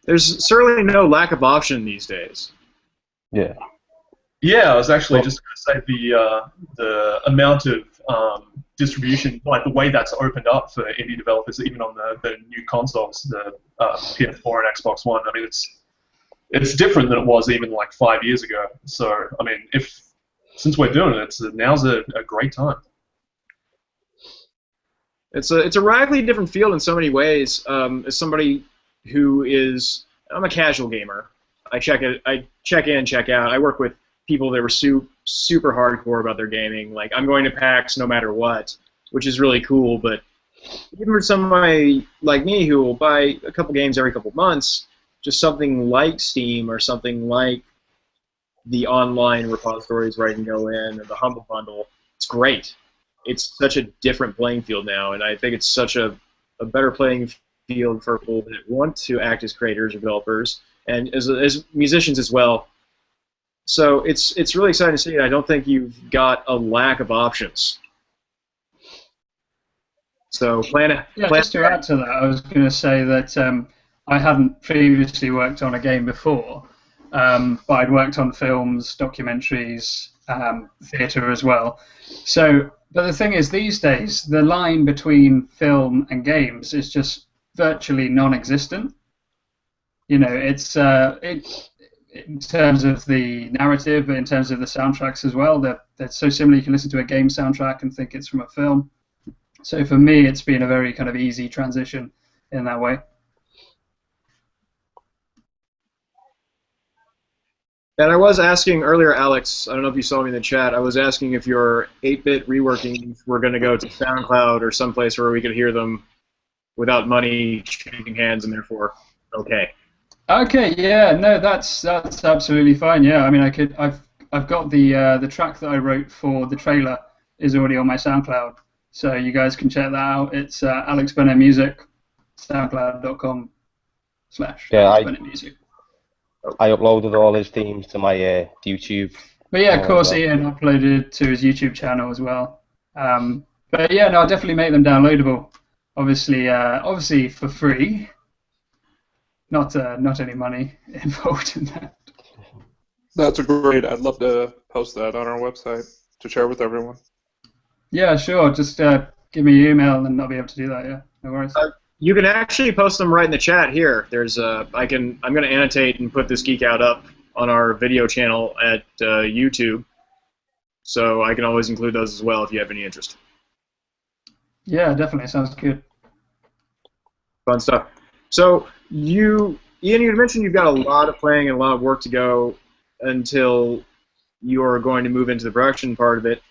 Speaker 2: There's certainly no lack of option these days.
Speaker 1: Yeah.
Speaker 4: Yeah, I was actually just going to say the amount of distribution, like the way that's opened up for indie developers, even on the new consoles, the PS4 and Xbox One. I mean, it's different than it was even like 5 years ago. So, I mean, since we're doing it, now's a great time.
Speaker 2: It's a radically different field in so many ways. As somebody who I'm a casual gamer. I check in, check out. I work with people that were super hardcore about their gaming. Like, I'm going to PAX no matter what, which is really cool. But even for somebody like me who will buy a couple games every couple months, just something like Steam or something like the online repositories where I can go in or the Humble Bundle, it's great. It's such a different playing field now, and I think it's such a better playing field for people that want to act as creators or developers and as musicians as well. So it's really exciting to see. I don't think you've got a lack of options. So
Speaker 3: just to add to that, I was going to say that I hadn't previously worked on a game before, but I'd worked on films, documentaries, theatre as well. So, but the thing is, these days the line between film and games is just virtually non-existent. It's in terms of the narrative, but in terms of the soundtracks as well, they're so similar. You can listen to a game soundtrack and think it's from a film. So for me, it's been a very kind of easy transition in that way.
Speaker 2: And I was asking earlier, Alex, I don't know if you saw me in the chat, I was asking if your 8-bit reworkings were going to go to SoundCloud or someplace where we could hear them without money, shaking hands, and therefore okay.
Speaker 3: Okay, yeah, no, that's absolutely fine. Yeah, I mean, I've got the track that I wrote for the trailer is already on my SoundCloud, so you guys can check that out. It's Alex Bennett Music, SoundCloud.com/Alex Bennett Music.
Speaker 1: I uploaded all his themes to my YouTube.
Speaker 3: But yeah, of course, Ian uploaded to his YouTube channel as well. But yeah, no, I'll definitely make them downloadable. Obviously for free. Not any money involved in that.
Speaker 5: That's great. I'd love to post that on our website to share with everyone.
Speaker 3: Yeah, sure. Just give me your email and I'll be able to do that. Yeah, no worries.
Speaker 2: You can actually post them right in the chat here. There's I'm going to annotate and put this geek out up on our video channel at YouTube, so I can always include those as well if you have any interest.
Speaker 3: Yeah, definitely sounds good.
Speaker 2: Fun stuff. So Ian, you mentioned you've got a lot of playing and a lot of work to go until you're going to move into the production part of it,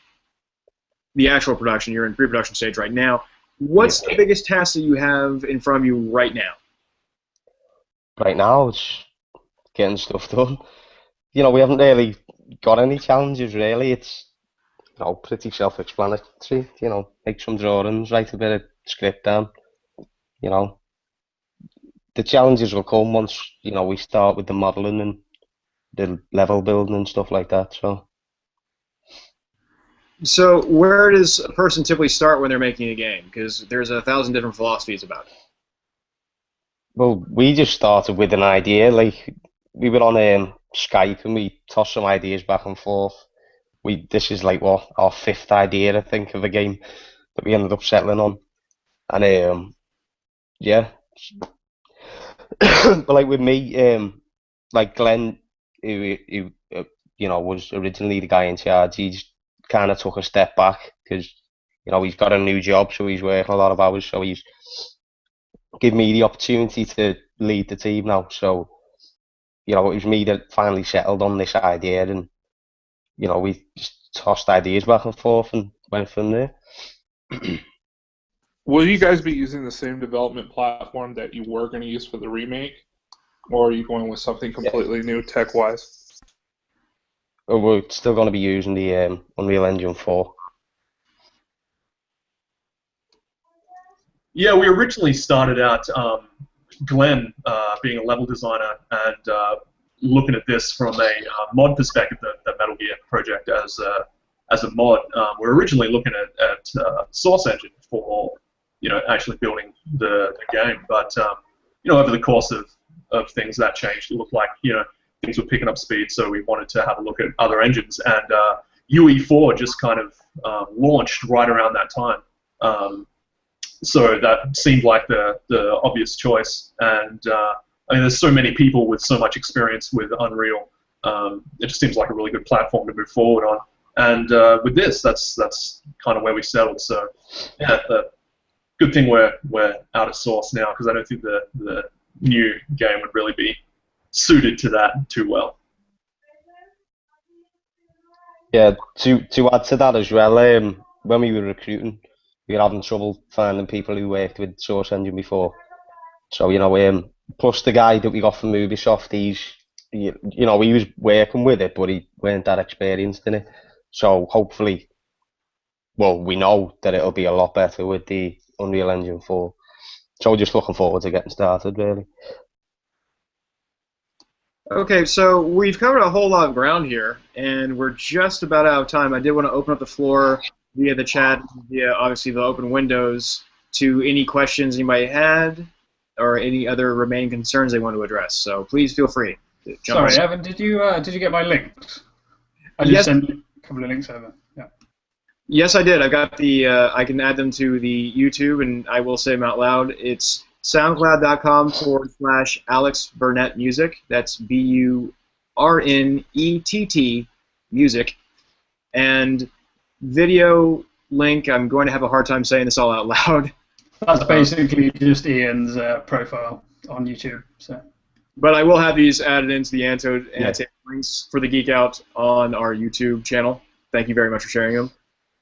Speaker 2: the actual production. You're in pre-production stage right now. What's the biggest task that you have in front of you right now?
Speaker 1: Right now, it's getting stuff done. We haven't really got any challenges, really. It's, pretty self-explanatory. Make some drawings, write a bit of script down. The challenges will come once, we start with the modelling and the level building and stuff like that,
Speaker 2: So where does a person typically start when they're making a game? Because there's 1,000 different philosophies about it.
Speaker 1: Well, we just started with an idea. Like, we were on Skype and we tossed some ideas back and forth. This is like our 5th idea, I think, of a game that we ended up settling on. And yeah. But like with me, like Glenn, who was originally the guy in charge, he just kind of took a step back because he's got a new job, so he's working a lot of hours, so he's given me the opportunity to lead the team now. So it was me that finally settled on this idea, and we just tossed ideas back and forth and went from there.
Speaker 5: Will you guys be using the same development platform that you were going to use for the remake, or are you going with something
Speaker 1: Yeah.
Speaker 5: completely new tech-wise?
Speaker 1: We're still going to be using the Unreal Engine 4.
Speaker 4: Yeah, we originally started out, Glenn being a level designer and looking at this from a mod perspective, the Metal Gear project as a mod. We're originally looking at Source Engine for actually building the game, but over the course of things that changed. It looked like things were picking up speed, so we wanted to have a look at other engines, and UE4 just kind of launched right around that time. So that seemed like the obvious choice, and I mean, there's so many people with so much experience with Unreal. It just seems like a really good platform to move forward on. And with this, that's kind of where we settled. So yeah, the good thing we're out of Source now, because I don't think the new game would really be suited to that too well.
Speaker 1: Yeah, to add to that as well, when we were recruiting, we were having trouble finding people who worked with Source Engine before. So, plus the guy that we got from Ubisoft, he was working with it, but he weren't that experienced in it. So hopefully, well, we know that it'll be a lot better with the Unreal Engine 4. So we're just looking forward to getting started, really.
Speaker 2: Okay, so we've covered a whole lot of ground here, and we're just about out of time. I did want to open up the floor via the chat, via obviously the open windows, to any questions anybody had, or any other remaining concerns they want to address. So please feel free to jump
Speaker 3: Sorry,
Speaker 2: in.
Speaker 3: Evan, did you get my links? I
Speaker 2: Yes.
Speaker 3: just sent a couple of links over. Yeah.
Speaker 2: Yes, I did. I've got the. I can add them to the YouTube, and I will say them out loud. It's SoundCloud.com/Alex Burnett Music. That's BURNETT Music. And video link. I'm going to have a hard time saying this all out loud.
Speaker 3: That's basically just Ian's profile on YouTube. So.
Speaker 2: But I will have these added into the annotated links for the Geek Out on our YouTube channel. Thank you very much for sharing them.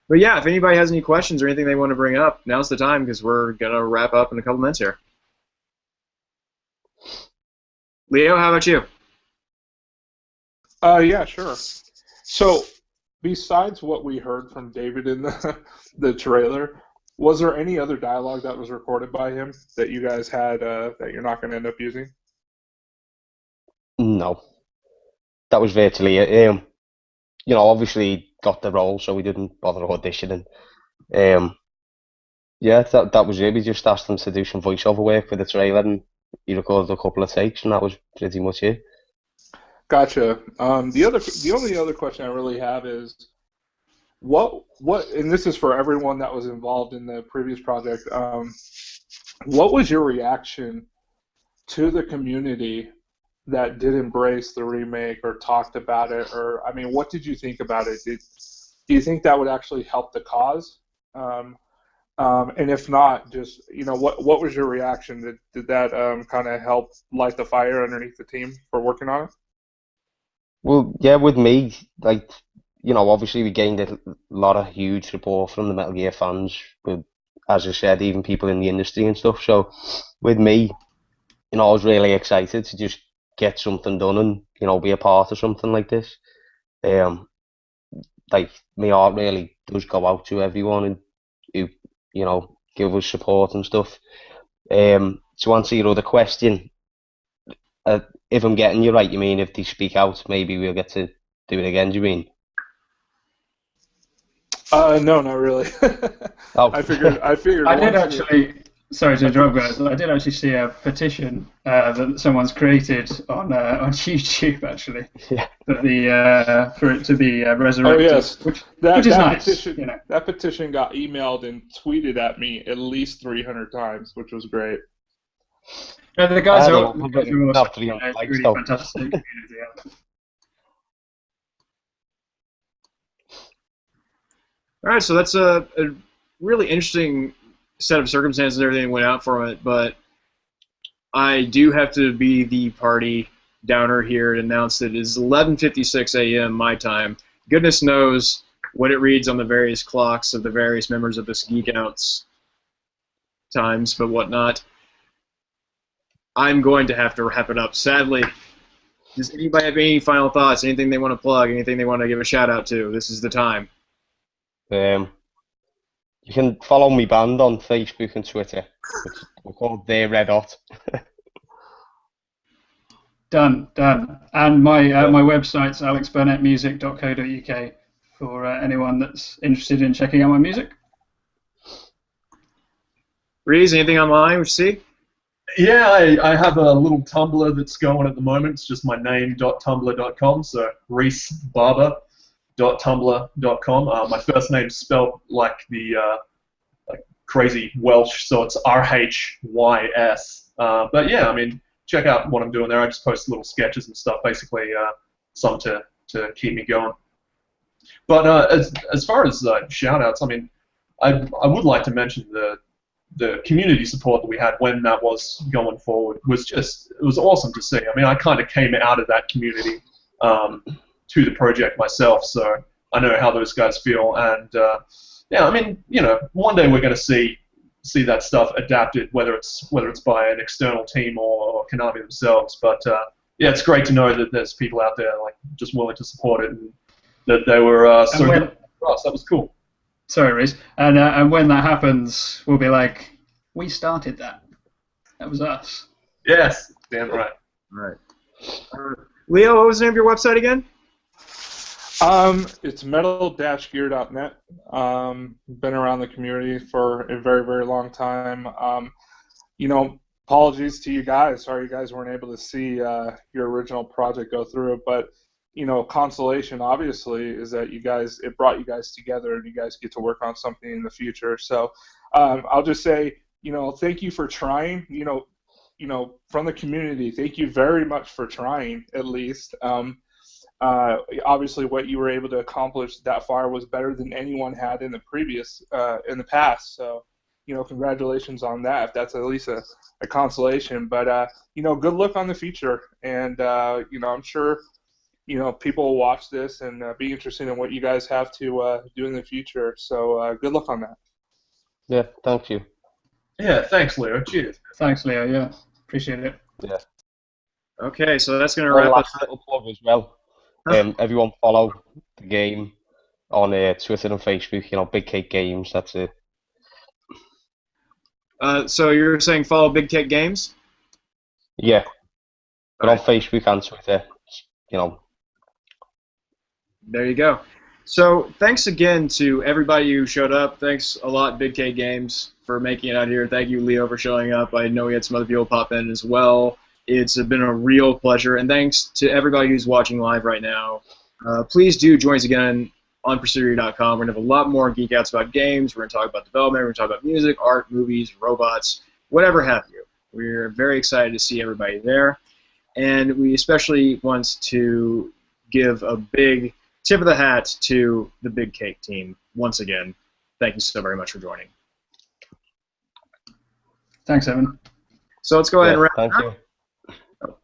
Speaker 2: But yeah, if anybody has any questions or anything they want to bring up, now's the time, because we're going to wrap up in a couple minutes here. Leo, how about you?
Speaker 5: Yeah, sure. So, besides what we heard from David in the trailer, was there any other dialogue that was recorded by him that you guys had that you're not going to end up using?
Speaker 1: No. That was virtually it. Obviously got the role, so we didn't bother auditioning. Yeah, that was it. We just asked him to do some voiceover work for the trailer, and he recorded a couple of takes, and that was pretty much it.
Speaker 5: Gotcha. The only other question I really have is what and this is for everyone that was involved in the previous project. What was your reaction to the community that did embrace the remake or talked about it, or I mean, what did you think about it? Do you think that would actually help the cause? And if not, just what was your reaction? Did that kind of help light the fire underneath the team for working on it?
Speaker 1: Well, yeah, with me, obviously we gained a lot of huge support from the Metal Gear fans, but as I said, even people in the industry and stuff. So with me, I was really excited to just get something done and, be a part of something like this. Like, my heart really does go out to everyone who, give us support and stuff. To answer your other question, if I'm getting you right, you mean if they speak out, maybe we'll get to do it again, do you mean?
Speaker 5: No, not really.
Speaker 1: Oh.
Speaker 5: I figured.
Speaker 3: I did actually. Sorry to interrupt, guys. I did actually see a petition that someone's created on YouTube, actually,
Speaker 1: Yeah.
Speaker 3: For it to be resurrected.
Speaker 5: Oh yes,
Speaker 3: which is nice.
Speaker 5: Petition, That petition got emailed and tweeted at me at least 300 times, which was great.
Speaker 3: Yeah, the guys are
Speaker 1: not 300 likes,
Speaker 3: really
Speaker 1: though.
Speaker 3: fantastic community.
Speaker 2: All right, so that's a really interesting set of circumstances and everything that went out from it, but I do have to be the party downer here and announce that it is 11:56 a.m. my time. Goodness knows what it reads on the various clocks of the various members of this Geek Outs times, but whatnot. I'm going to have to wrap it up. Sadly, does anybody have any final thoughts? Anything they want to plug? Anything they want to give a shout out to? This is the time.
Speaker 1: You can follow me band on Facebook and Twitter. We're called The Red Hot.
Speaker 3: Done. And my website's alexburnettmusic.co.uk for anyone that's interested in checking out my music.
Speaker 2: Reese, anything online we see?
Speaker 4: Yeah, I have a little Tumblr that's going at the moment. It's just my name.tumblr.com, so reesebarber.tumblr.com. My first name's spelled like the like crazy Welsh, so it's RHYS. But yeah, I mean, check out what I'm doing there. I just post little sketches and stuff, basically some to keep me going. But as far as shout-outs, I mean, I would like to mention the community support that we had when that was going forward was just, it was awesome to see. I mean, I kind of came out of that community to the project myself, so I know how those guys feel. And yeah, I mean, you know, one day we're going to see that stuff adapted, whether it's by an external team or Konami themselves. But yeah, it's great to know that there's people out there like just willing to support it, and that they were so good for us. That was cool.
Speaker 3: Sorry, Reese. And when that happens, we'll be like, we started that. That was us.
Speaker 4: Yes, damn right.
Speaker 2: All right. Leo, what was the name of your website again?
Speaker 5: It's metal-gear.net. Been around the community for a very, very long time. You know, apologies to you guys. Sorry you guys weren't able to see your original project go through. But, you know, consolation, obviously, is that it brought you guys together and you guys get to work on something in the future. So I'll just say, you know, thank you for trying. You know, from the community, thank you very much for trying, at least. Obviously, what you were able to accomplish that far was better than anyone had in the past. So, you know, congratulations on that. If that's at least a consolation. But you know, good luck on the future. And you know, I'm sure, you know, people will watch this and be interested in what you guys have to do in the future. So good luck on that.
Speaker 1: Yeah, thank you.
Speaker 4: Yeah, thanks, Leo. Cheers.
Speaker 3: Thanks, Leo. Yeah, appreciate it.
Speaker 1: Yeah.
Speaker 2: Okay, so that's going to
Speaker 1: One
Speaker 2: wrap
Speaker 1: last
Speaker 2: us up.
Speaker 1: little plug as well. Everyone follow the game on Twitter and Facebook. You know, Big Cake Games. That's it.
Speaker 2: So you're saying follow Big Cake Games?
Speaker 1: Yeah, but on Facebook and Twitter. You know.
Speaker 2: There you go. So thanks again to everybody who showed up. Thanks a lot, Big K Games, for making it out here. Thank you, Leo, for showing up. I know we had some other people pop in as well. It's been a real pleasure. And thanks to everybody who's watching live right now. Please do join us again on Pursuitery.com. We're going to have a lot more geek outs about games. We're going to talk about development. We're going to talk about music, art, movies, robots, whatever have you. We're very excited to see everybody there. And we especially want to give a big tip of the hat to the Big Cake team once again. Thank you so very much for joining.
Speaker 3: Thanks, Evan.
Speaker 2: So let's go ahead and wrap
Speaker 1: Thank
Speaker 2: up.
Speaker 1: you.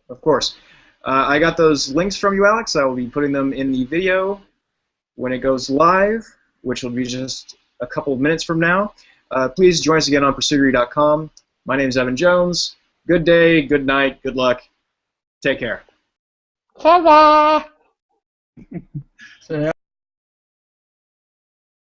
Speaker 2: Of course. I got those links from you, Alex. I will be putting them in the video when it goes live, which will be just a couple of minutes from now. Please join us again on Pursuitery.com. My name is Evan Jones. Good day, good night, good luck. Take care.
Speaker 1: Ta-da!